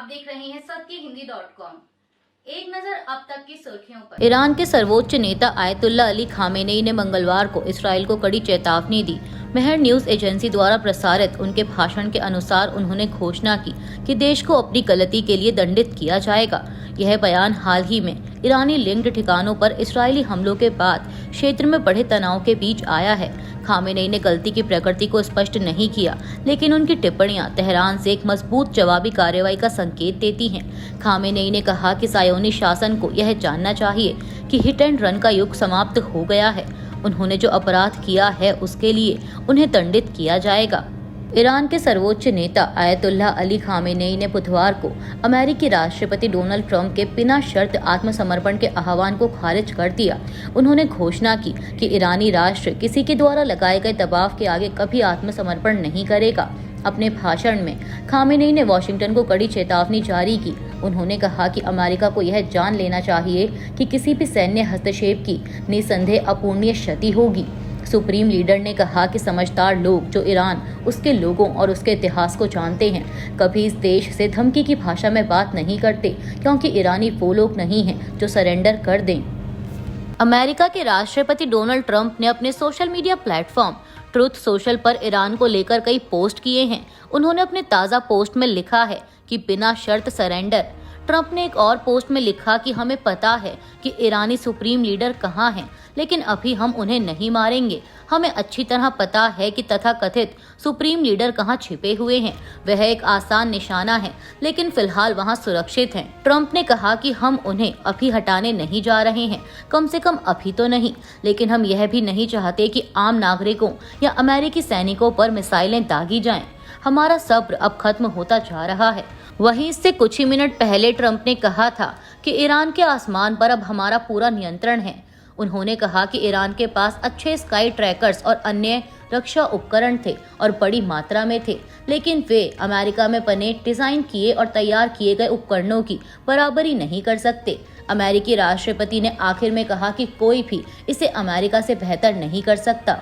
आप देख रहे हैं सत्यहिंदी.com। एक नजर अब तक की सुर्खियों पर। ईरान के सर्वोच्च नेता आयतुल्ला अली खामेनेई ने मंगलवार को इसराइल को कड़ी चेतावनी दी। मेहर न्यूज एजेंसी द्वारा प्रसारित उनके भाषण के अनुसार उन्होंने घोषणा की कि देश को अपनी गलती के लिए दंडित किया जाएगा। यह बयान हाल ही में ईरानी लिंक्ड ठिकानों पर इस्राएली हमलों के बाद क्षेत्र में बढ़े तनाव के बीच आया है। खामेनेई ने गलती की प्रकृति को स्पष्ट नहीं किया, लेकिन उनकी टिप्पणियां तेहरान से एक मजबूत जवाबी कार्रवाई का संकेत देती हैं। खामेनेई ने कहा कि सायोनी शासन को यह जानना चाहिए कि हिट एंड रन का युग समाप्त हो गया है। उन्होंने जो अपराध किया है उसके लिए उन्हें दंडित किया जाएगा। ईरान के सर्वोच्च नेता आयतुल्ला अली खामेनेई ने बुधवार को अमेरिकी राष्ट्रपति डोनाल्ड ट्रंप के बिना शर्त आत्मसमर्पण के आह्वान को खारिज कर दिया। उन्होंने घोषणा की कि ईरानी राष्ट्र किसी के द्वारा लगाए गए दबाव के आगे कभी आत्मसमर्पण नहीं करेगा। अपने भाषण में खामेनेई ने वॉशिंगटन को कड़ी चेतावनी जारी की। उन्होंने कहा कि अमेरिका को यह जान लेना चाहिए कि किसी भी सैन्य हस्तक्षेप की निसंदेह अपूरणीय क्षति होगी। सुप्रीम लीडर ने कहा कि समझदार लोग जो ईरान, उसके लोगों और उसके इतिहास को जानते हैं, कभी इस देश से धमकी की भाषा में बात नहीं करते, क्योंकि ईरानी वो लोग नहीं हैं जो सरेंडर कर दें। अमेरिका के राष्ट्रपति डोनाल्ड ट्रंप ने अपने social media platform truth social पर ईरान को लेकर कई पोस्ट किए हैं। उन्होंने अपने ताज़ा पोस्ट में लिखा है कि बिना शर्त सरेंडर। ट्रंप ने एक और पोस्ट में लिखा कि हमें पता है कि ईरानी सुप्रीम लीडर कहाँ हैं, लेकिन अभी हम उन्हें नहीं मारेंगे। हमें अच्छी तरह पता है कि तथाकथित सुप्रीम लीडर कहाँ छिपे हुए हैं। वह एक आसान निशाना है, लेकिन फिलहाल वहाँ सुरक्षित हैं। ट्रंप ने कहा कि हम उन्हें अभी हटाने नहीं जा रहे हैं, कम से कम अभी तो नहीं, लेकिन हम यह भी नहीं चाहते कि आम नागरिकों या अमेरिकी सैनिकों पर मिसाइलें दागी जाएं। हमारा सब्र अब खत्म होता जा रहा है। वहीं इससे कुछ ही मिनट पहले ट्रंप ने कहा था कि ईरान के आसमान पर अब हमारा पूरा नियंत्रण है। उन्होंने कहा कि ईरान के पास अच्छे स्काई ट्रैकर्स और अन्य रक्षा उपकरण थे और बड़ी मात्रा में थे, लेकिन वे अमेरिका में बने, डिजाइन किए और तैयार किए गए उपकरणों की बराबरी नहीं कर सकते। अमेरिकी राष्ट्रपति ने आखिर में कहा कि कोई भी इसे अमेरिका से बेहतर नहीं कर सकता।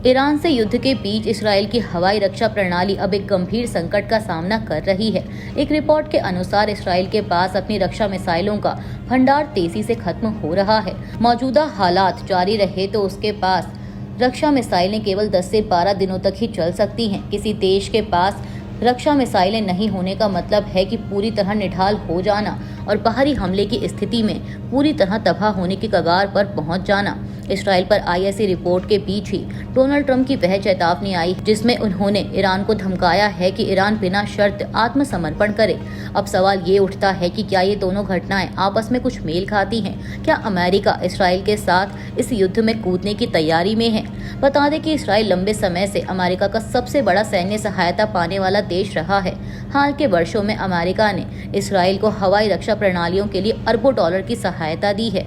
ईरान से युद्ध के बीच इसराइल की हवाई रक्षा प्रणाली अब एक गंभीर संकट का सामना कर रही है। एक रिपोर्ट के अनुसार इसराइल के पास अपनी रक्षा मिसाइलों का भंडार तेजी से खत्म हो रहा है। मौजूदा हालात जारी रहे तो उसके पास रक्षा मिसाइलें केवल 10 से 12 दिनों तक ही चल सकती हैं। किसी देश के पास रक्षा मिसाइलें नहीं होने का मतलब है कि पूरी तरह निढाल हो जाना और बाहरी हमले की स्थिति में पूरी तरह तबाह होने की कगार पर पहुंच जाना। इसराइल पर आई ऐसी रिपोर्ट के बीच ही डोनाल्ड ट्रंप की वह चेतावनी आई जिसमें उन्होंने ईरान को धमकाया है कि ईरान बिना शर्त आत्मसमर्पण करे। अब सवाल ये उठता है कि क्या ये दोनों घटनाएं आपस में कुछ मेल खाती हैं? क्या अमेरिका इसराइल के साथ इस युद्ध में कूदने की तैयारी में है? बता दें कि इसराइल लंबे समय से अमेरिका का सबसे बड़ा सैन्य सहायता पाने वाला देश रहा है। हाल के वर्षों में अमेरिका ने इसराइल को हवाई रक्षा प्रणालियों के लिए अरबों डॉलर की सहायता दी है।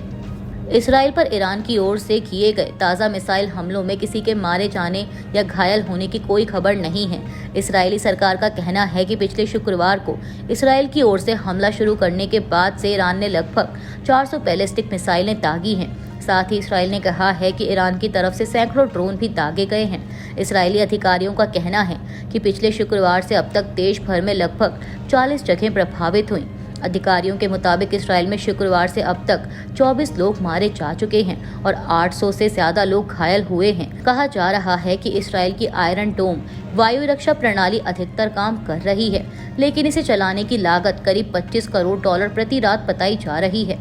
इसराइल पर ईरान की ओर से किए गए ताज़ा मिसाइल हमलों में किसी के मारे जाने या घायल होने की कोई खबर नहीं है। इजरायली सरकार का कहना है कि पिछले शुक्रवार को इसराइल की ओर से हमला शुरू करने के बाद से ईरान ने लगभग 400 बैलिस्टिक मिसाइलें दागी हैं। साथ ही इसराइल ने कहा है कि ईरान की तरफ से सैकड़ों ड्रोन भी दागे गए हैं। इसराइली अधिकारियों का कहना है कि पिछले शुक्रवार से अब तक देश भर में लगभग 40 जगहें प्रभावित हुई। अधिकारियों के मुताबिक इसराइल में शुक्रवार से अब तक 24 लोग मारे जा चुके हैं और 800 से ज्यादा लोग घायल हुए हैं। कहा जा रहा है कि इसराइल की आयरन डोम वायु रक्षा प्रणाली अधिकतर काम कर रही है, लेकिन इसे चलाने की लागत करीब 25 करोड़ डॉलर प्रति रात बताई जा रही है।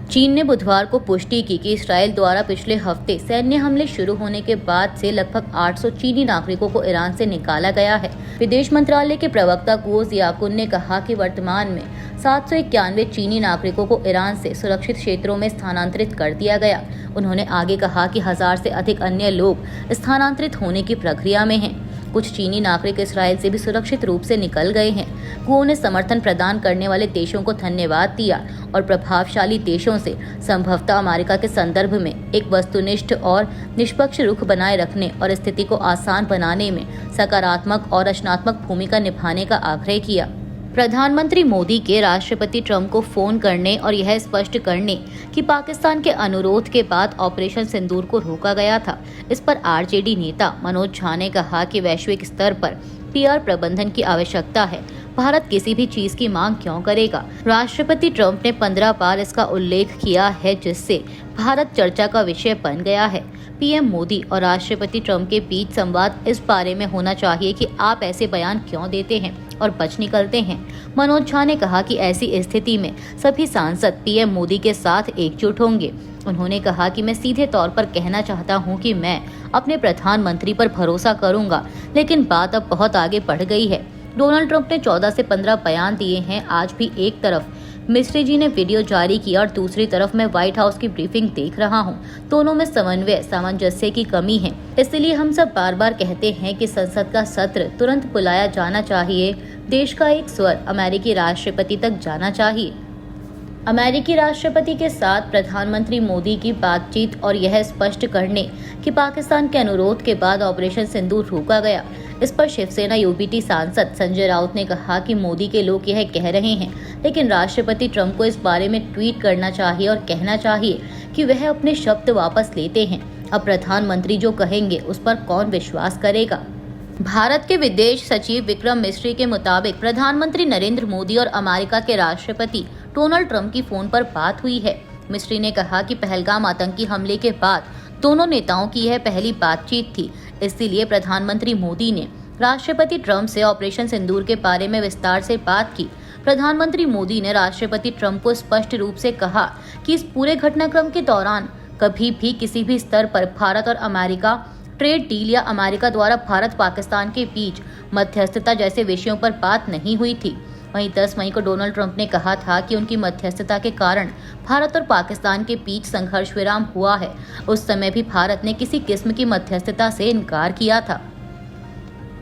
चीन ने बुधवार को पुष्टि की कि इसराइल द्वारा पिछले हफ्ते सैन्य हमले शुरू होने के बाद से लगभग 800 चीनी नागरिकों को ईरान से निकाला गया है। विदेश मंत्रालय के प्रवक्ता गुओ जियाकुन ने कहा कि वर्तमान में 791 चीनी नागरिकों को ईरान से सुरक्षित क्षेत्रों में स्थानांतरित कर दिया गया। उन्होंने आगे कहा कि 1000 से अधिक अन्य लोग स्थानांतरित होने की प्रक्रिया में हैं। कुछ चीनी नागरिक इसराइल से भी सुरक्षित रूप से निकल गए हैं। गुओ ने समर्थन प्रदान करने वाले देशों को धन्यवाद दिया और प्रभावशाली देशों से संभवतः अमेरिका के संदर्भ में एक वस्तुनिष्ठ और निष्पक्ष रुख बनाए रखने और स्थिति को आसान बनाने में सकारात्मक और रचनात्मक भूमिका निभाने का आग्रह किया। प्रधानमंत्री मोदी के राष्ट्रपति ट्रंप को फोन करने और यह स्पष्ट करने कि पाकिस्तान के अनुरोध के बाद ऑपरेशन सिंदूर को रोका गया था। इस पर आरजेडी नेता मनोज झा ने कहा कि वैश्विक स्तर पर पीआर प्रबंधन की आवश्यकता है। भारत किसी भी चीज की मांग क्यों करेगा। राष्ट्रपति ट्रंप ने 15 बार इसका उल्लेख किया है, जिससे भारत चर्चा का विषय बन गया है। पीएम मोदी और राष्ट्रपति ट्रंप के बीच संवाद इस बारे में होना चाहिए कि आप ऐसे बयान क्यों देते हैं और बच निकलते हैं। मनोज झा ने कहा कि ऐसी स्थिति में सभी सांसद पीएम मोदी के साथ एकजुट होंगे। उन्होंने कहा कि मैं सीधे तौर पर कहना चाहता हूं कि मैं अपने प्रधानमंत्री पर भरोसा करूंगा, लेकिन बात अब बहुत आगे बढ़ गई है। डोनाल्ड ट्रंप ने 14 से 15 बयान दिए हैं। आज भी एक तरफ मिस्त्री जी ने वीडियो जारी किया और दूसरी तरफ मैं व्हाइट हाउस की ब्रीफिंग देख रहा हूं। दोनों में समन्वय सामंजस्य की कमी है। इसलिए हम सब बार बार कहते हैं कि संसद का सत्र तुरंत बुलाया जाना चाहिए। देश का एक स्वर अमेरिकी राष्ट्रपति तक जाना चाहिए। अमेरिकी राष्ट्रपति के साथ प्रधानमंत्री मोदी की बातचीत और यह स्पष्ट करने कि पाकिस्तान के अनुरोध के बाद ऑपरेशन सिंदूर रोका गया। इस पर शिवसेना यूबीटी सांसद संजय राउत ने कहा कि मोदी के लोग यह कह रहे हैं, लेकिन राष्ट्रपति ट्रंप को इस बारे में ट्वीट करना चाहिए और कहना चाहिए कि वह अपने शब्द वापस लेते हैं। अब प्रधानमंत्री जो कहेंगे उस पर कौन विश्वास करेगा। भारत के विदेश सचिव विक्रम मिस्री के मुताबिक प्रधानमंत्री नरेंद्र मोदी और अमेरिका के राष्ट्रपति डोनाल्ड ट्रंप की फोन पर बात हुई है। मिस्री ने कहा कि पहलगाम आतंकी हमले के बाद दोनों नेताओं की यह पहली बातचीत थी। इसलिए प्रधानमंत्री मोदी ने राष्ट्रपति ट्रंप से ऑपरेशन सिंदूर के बारे में विस्तार से बात की। प्रधानमंत्री मोदी ने राष्ट्रपति ट्रंप को स्पष्ट रूप से कहा कि इस पूरे घटनाक्रम के दौरान कभी भी किसी भी स्तर पर भारत और अमेरिका ट्रेड डील या अमेरिका द्वारा भारत पाकिस्तान के बीच मध्यस्थता जैसे विषयों पर बात नहीं हुई थी। वहीं 10 मई को डोनाल्ड ट्रंप ने कहा था कि उनकी मध्यस्थता के कारण भारत और पाकिस्तान के बीच संघर्ष विराम हुआ है। उस समय भी भारत ने किसी किस्म की मध्यस्थता से इनकार किया था।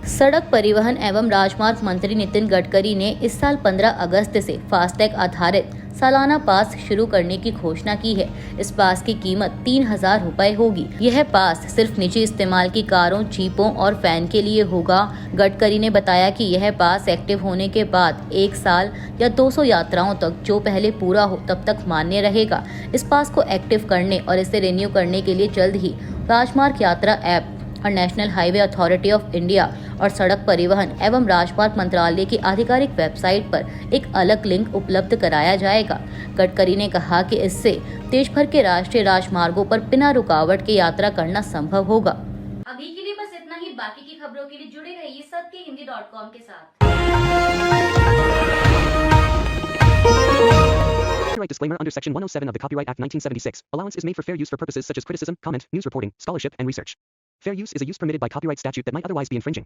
सड़क परिवहन एवं राजमार्ग मंत्री नितिन गडकरी ने इस साल 15 अगस्त से फास्टैग आधारित सालाना पास शुरू करने की घोषणा की है। इस पास की कीमत 3,000 रुपए होगी। यह पास सिर्फ निजी इस्तेमाल की कारों, जीपों और वैन के लिए होगा। गडकरी ने बताया कि यह पास एक्टिव होने के बाद 1 साल या 200 यात्राओं तक, जो पहले पूरा हो तब तक मान्य रहेगा। इस पास को एक्टिव करने और इसे रिन्यू करने के लिए जल्द ही राजमार्ग यात्रा ऐप और national highway authority of India और सड़क परिवहन एवं राजमार्ग मंत्रालय की आधिकारिक वेबसाइट पर एक अलग लिंक उपलब्ध कराया जाएगा। गडकरी ने कहा कि इससे देश भर के राष्ट्रीय राजमार्गों पर बिना रुकावट के यात्रा करना संभव होगा। अभी के लिए बस इतना ही। बाकी की खबरों के लिए जुड़े रहिए सत्यहिंदी.com के साथ। Copyright disclaimer under Section 107 of the Copyright Act 1976. Allowance is made for fair use for purposes such as criticism, comment, news reporting, scholarship, and research. Fair use is a use permitted by copyright statute that might otherwise be infringing.